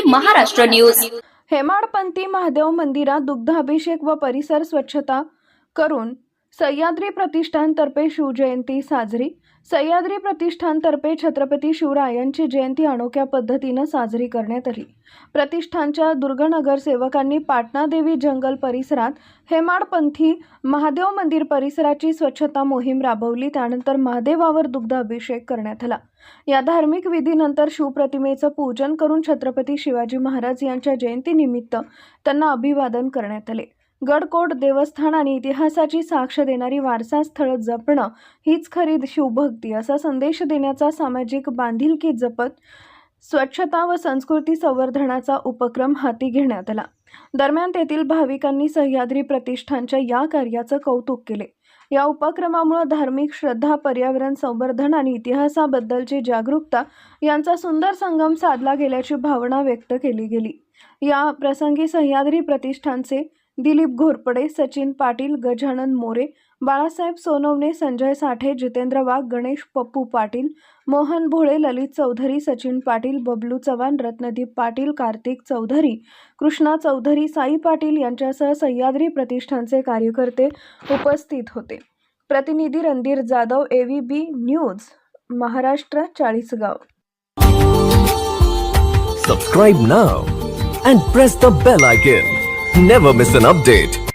Maharashtra news. हेमाडपंथी महादेव मंदिरात दुग्धाभिषेक व परिसर स्वच्छता करून सह्याद्री प्रतिष्ठानतर्फे शिवजयंती साजरी। सह्याद्री प्रतिष्ठानतर्फे छत्रपती शिवरायांची जयंती अनोख्या पद्धतीने साजरी करण्यात आली। प्रतिष्ठानच्या दुर्गनगर सेवकांनी पाटणा देवी जंगल परिसरात हेमाडपंथी महादेव मंदिर परिसराची स्वच्छता मोहीम राबवली। त्यानंतर महादेवावर दुग्धाभिषेक करण्यात आला। या धार्मिक विधीनंतर शिवप्रतिमेचं पूजन करून छत्रपती शिवाजी महाराज यांच्या जयंतीनिमित्त त्यांना अभिवादन करण्यात आले। गडकोट देवस्थान आणि इतिहासाची साक्ष देणारी वारसा स्थळ जपणं हीच खरी शिवभक्ती असा संदेश देण्याचा सामाजिक बांधिलकी जपत स्वच्छता व संस्कृती संवर्धनाचा उपक्रम हाती घेण्यात आला। दरम्यान तेथील भाविकांनी सह्याद्री प्रतिष्ठानच्या या कार्याचं कौतुक केले। या उपक्रमामुळे धार्मिक श्रद्धा, पर्यावरण संवर्धन आणि इतिहासाबद्दलची जागरूकता यांचा सुंदर संगम साधला गेल्याची भावना व्यक्त केली गेली। या प्रसंगी सह्याद्री प्रतिष्ठानचे दिलीप घोरपडे, सचिन पाटील, गजानन मोरे, बाळासाहेब सोनवणे, संजय साठे, जितेंद्र वाघ, गणेश पप्पू पाटील, मोहन भोळे, ललित चौधरी, सचिन पाटील, बबलू चव्हाण, रत्नदीप पाटील, कार्तिक चौधरी, कृष्णा चौधरी, साई पाटील यांच्यासह सह्याद्री प्रतिष्ठानचे कार्यकर्ते उपस्थित होते। प्रतिनिधी Randhir Jadhav, AVB news, Maharashtra, Chalisgaon. Subscribe now and press the bell icon. Never miss an update.